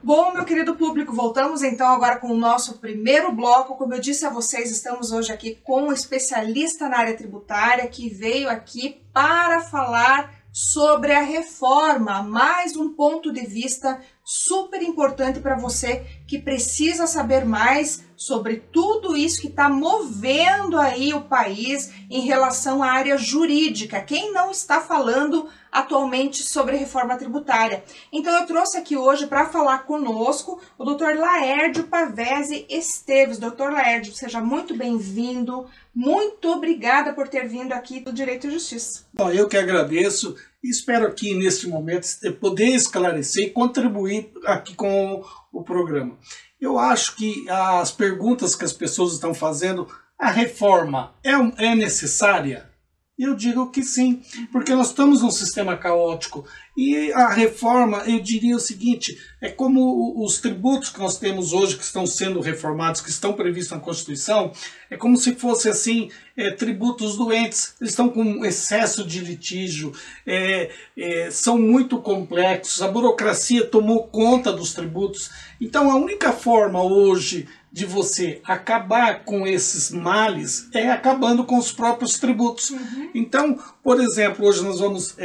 Bom, meu querido público, voltamos então agora com o nosso primeiro bloco. Como eu disse a vocês, estamos hoje aqui com um especialista na área tributária que veio aqui para falar sobre a reforma, mais um ponto de vista super importante para você que precisa saber mais sobre tudo isso que está movendo aí o país em relação à área jurídica. Quem não está falando atualmente sobre reforma tributária? Então eu trouxe aqui hoje para falar conosco o Dr. Laérdio Pavese Esteves. Dr. Laérdio, seja muito bem-vindo. Muito obrigada por ter vindo aqui do Direito e Justiça. Bom, eu que agradeço e espero aqui neste momento poder esclarecer e contribuir aqui com o programa. Eu acho que as perguntas que as pessoas estão fazendo, a reforma é necessária? Eu digo que sim, porque nós estamos num sistema caótico e a reforma, eu diria o seguinte, é como os tributos que nós temos hoje, que estão sendo reformados, que estão previstos na Constituição, é como se fosse assim, tributos doentes, eles estão com excesso de litígio, são muito complexos, a burocracia tomou conta dos tributos. Então a única forma hoje de você acabar com esses males é acabando com os próprios tributos. Então, por exemplo, hoje nós vamos,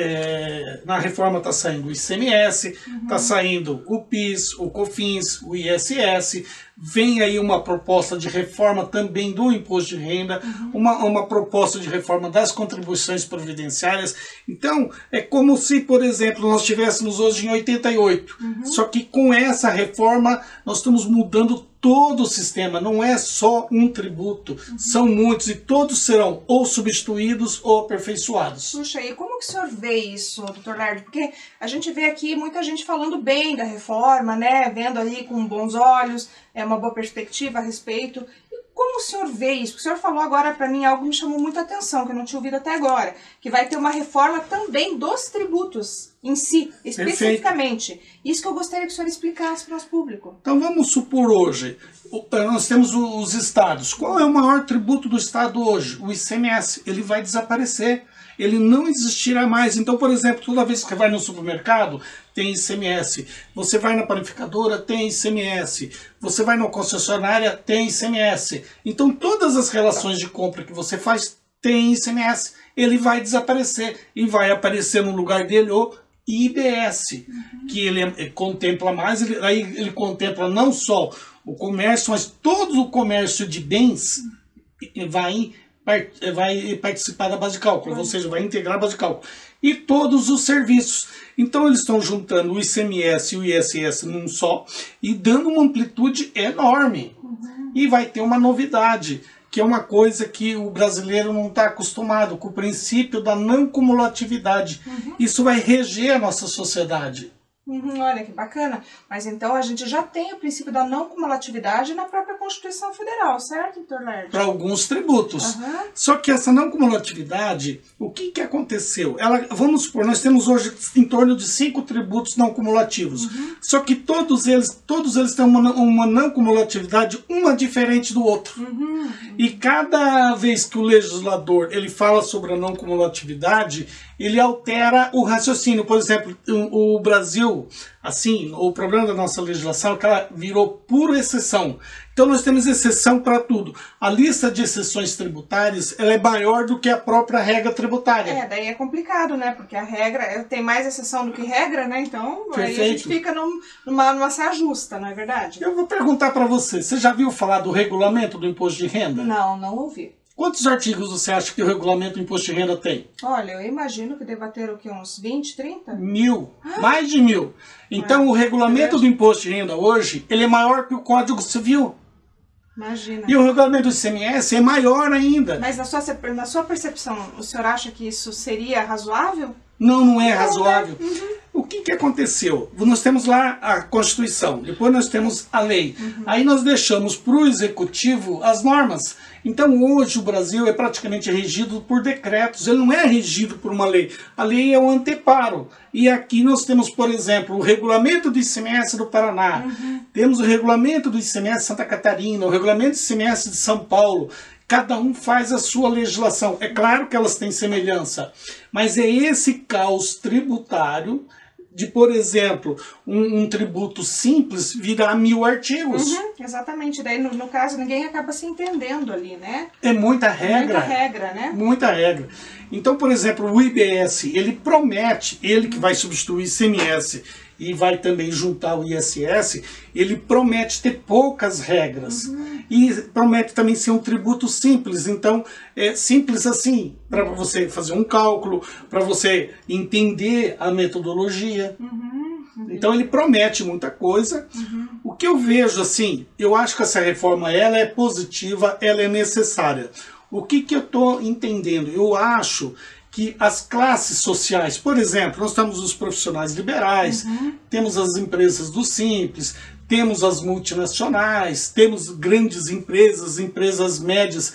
na reforma está saindo o ICMS, está saindo o PIS, o COFINS, o ISS, vem aí uma proposta de reforma também do imposto de renda, uma proposta de reforma das contribuições previdenciárias. Então, é como se, por exemplo, nós estivéssemos hoje em 88, só que com essa reforma nós estamos mudando todo o sistema, não é só um tributo, são muitos e todos serão ou substituídos ou aperfeiçoados. Puxa, e como que o senhor vê isso, doutor Laérdio? Porque a gente vê aqui muita gente falando bem da reforma, né? Vendo aí com bons olhos, uma boa perspectiva a respeito. E como o senhor vê isso? Porque o senhor falou agora para mim algo que me chamou muita atenção, que eu não tinha ouvido até agora, que vai ter uma reforma também dos tributos em si, especificamente. Perfeito. Isso que eu gostaria que o senhor explicasse para o nosso público. Então vamos supor hoje, nós temos os estados. Qual é o maior tributo do estado hoje? O ICMS. Ele vai desaparecer. Ele não existirá mais. Então, por exemplo, toda vez que você vai no supermercado, tem ICMS. Você vai na panificadora, tem ICMS. Você vai na concessionária, tem ICMS. Então, todas as relações de compra que você faz, tem ICMS. Ele vai desaparecer e vai aparecer no lugar dele o IBS, que ele contempla mais, ele contempla não só o comércio, mas todo o comércio de bens vai participar da base de cálculo, ou seja, vai integrar a base de cálculo. E todos os serviços. Então eles estão juntando o ICMS e o ISS num só e dando uma amplitude enorme. E vai ter uma novidade, que é uma coisa que o brasileiro não está acostumado, com o princípio da não cumulatividade. Isso vai reger a nossa sociedade. Olha que bacana. Mas então a gente já tem o princípio da não cumulatividade na própria Constituição Federal, certo, doutor Laérdio? Para alguns tributos. Só que essa não cumulatividade, o que aconteceu? Vamos supor, nós temos hoje em torno de 5 tributos não cumulativos. Só que todos eles têm uma não cumulatividade, uma diferente do outro. E cada vez que o legislador ele fala sobre a não cumulatividade, ele altera o raciocínio. Por exemplo, o Brasil, assim, o problema da nossa legislação é que ela virou pura exceção. Então nós temos exceção para tudo. A lista de exceções tributárias ela é maior do que a própria regra tributária. Daí é complicado, né? Porque a regra tem mais exceção do que regra, né? Então aí a gente fica numa saia justa, não é verdade? Eu vou perguntar para você já viu falar do regulamento do imposto de renda? Não, não ouvi. Quantos artigos você acha que o regulamento do imposto de renda tem? Olha, eu imagino que deva ter o quê? Uns 20, 30? 1000. Mais de 1000. Então o regulamento do imposto de renda hoje, ele é maior que o Código Civil. Imagina. E o regulamento do ICMS é maior ainda. Mas na sua percepção, o senhor acha que isso seria razoável? Não, não é razoável. O que aconteceu? Nós temos lá a Constituição, depois nós temos a lei. Aí nós deixamos para o Executivo as normas. Então hoje o Brasil é praticamente regido por decretos, ele não é regido por uma lei. A lei é o anteparo. E aqui nós temos, por exemplo, o regulamento do ICMS do Paraná, temos o regulamento do ICMS de Santa Catarina, o regulamento do ICMS de São Paulo. Cada um faz a sua legislação. É claro que elas têm semelhança, mas é esse caos tributário de, por exemplo, um tributo simples virar 1000 artigos. Exatamente, daí no caso ninguém acaba se entendendo ali, né? É muita regra. Muita regra, né? Muita regra. Então, por exemplo, o IBS, ele promete, ele que vai substituir o ICMS e vai também juntar o ISS, ele promete ter poucas regras. E promete também ser um tributo simples. Então, é simples assim, para você fazer um cálculo, para você entender a metodologia. Então, ele promete muita coisa. O que eu vejo, assim, eu acho que essa reforma, ela é positiva, ela é necessária. O que eu estou entendendo? Eu acho que as classes sociais, por exemplo, nós temos os profissionais liberais, temos as empresas do Simples, temos as multinacionais, temos grandes empresas, empresas médias,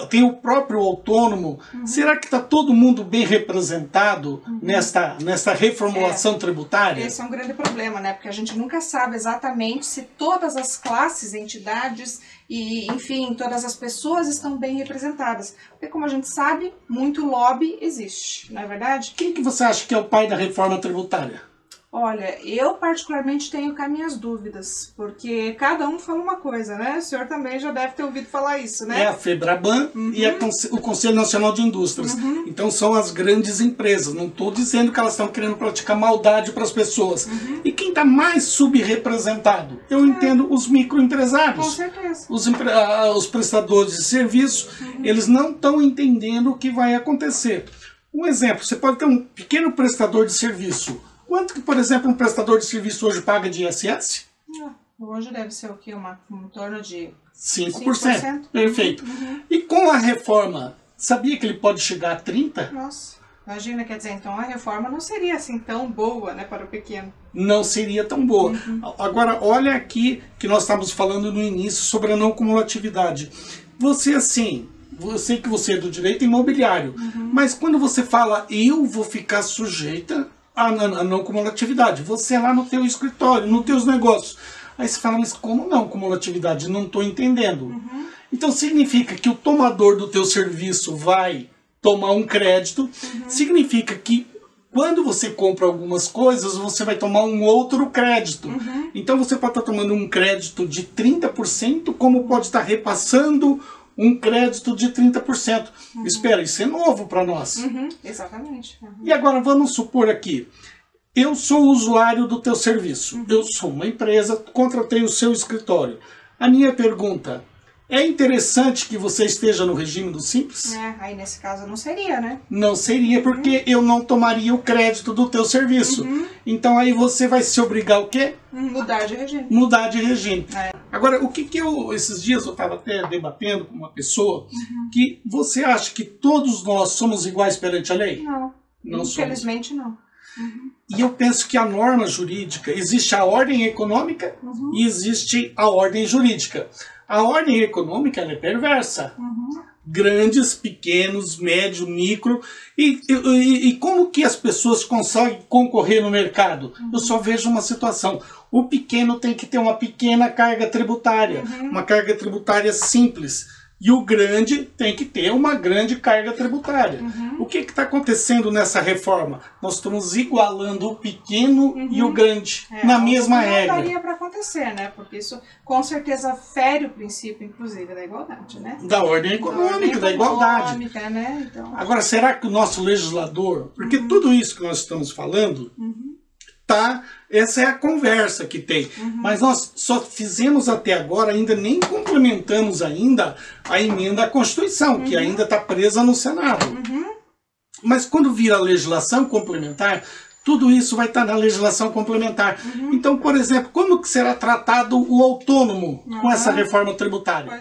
tem o próprio autônomo. Será que está todo mundo bem representado nesta reformulação tributária? Esse é um grande problema, né? Porque a gente nunca sabe exatamente se todas as classes, entidades e, enfim, todas as pessoas estão bem representadas. Porque, como a gente sabe, muito lobby existe, não é verdade? Quem que você acha que é o pai da reforma tributária? Olha, eu particularmente tenho cá minhas dúvidas, porque cada um fala uma coisa, né? O senhor também já deve ter ouvido falar isso, né? É a FEBRABAN e o Conselho Nacional de Indústrias. Então são as grandes empresas. Não estou dizendo que elas estão querendo praticar maldade para as pessoas. E quem está mais subrepresentado? Eu entendo os microempresários. Com certeza. Os prestadores de serviço, eles não estão entendendo o que vai acontecer. Um exemplo, você pode ter um pequeno prestador de serviço. Quanto que, por exemplo, um prestador de serviço hoje paga de ISS? Hoje deve ser o quê? Em torno de 5%. Perfeito. E com a reforma, sabia que ele pode chegar a 30%? Nossa, imagina, quer dizer, então a reforma não seria assim tão boa, né, para o pequeno. Não seria tão boa. Agora, olha aqui que nós estávamos falando no início sobre a não cumulatividade. Você, assim, eu sei que você é do direito imobiliário, mas quando você fala, eu vou ficar sujeita a não cumulatividade, você lá no teu escritório, nos teus negócios. Aí você fala, mas como não cumulatividade? Não estou entendendo. Então significa que o tomador do teu serviço vai tomar um crédito, significa que quando você compra algumas coisas, você vai tomar um outro crédito. Então você pode estar tomando um crédito de 30%, como pode estar repassando um crédito de 30%. Espera, isso é novo para nós. Exatamente. E agora vamos supor aqui, eu sou usuário do teu serviço, eu sou uma empresa, contratei o seu escritório. A minha pergunta, é interessante que você esteja no regime do Simples? Aí nesse caso não seria, né? Não seria, porque eu não tomaria o crédito do teu serviço. Então aí você vai se obrigar o quê? Mudar de regime. Mudar de regime. Agora, o que esses dias eu estava até debatendo com uma pessoa, que você acha que todos nós somos iguais perante a lei? Não infelizmente somos. Não. E eu penso que a norma jurídica, existe a ordem econômica e existe a ordem jurídica. A ordem econômica ela é perversa. Grandes, pequenos, médio, micro. E como que as pessoas conseguem concorrer no mercado? Eu só vejo uma situação. O pequeno tem que ter uma pequena carga tributária. Uma carga tributária simples. E o grande tem que ter uma grande carga tributária. O que está acontecendo nessa reforma? Nós estamos igualando o pequeno e o grande na mesma regra. Não daria para acontecer, né? Porque isso com certeza fere o princípio, inclusive, da igualdade, né? Da ordem econômica, da igualdade. Né? Então... Agora, será que o nosso legislador, porque tudo isso que nós estamos falando, essa é a conversa que tem. Mas nós só fizemos até agora, ainda nem complementamos ainda a emenda à Constituição, que ainda está presa no Senado. Mas quando vira a legislação complementar, tudo isso vai estar na legislação complementar. Então, por exemplo, como que será tratado o autônomo com essa reforma tributária?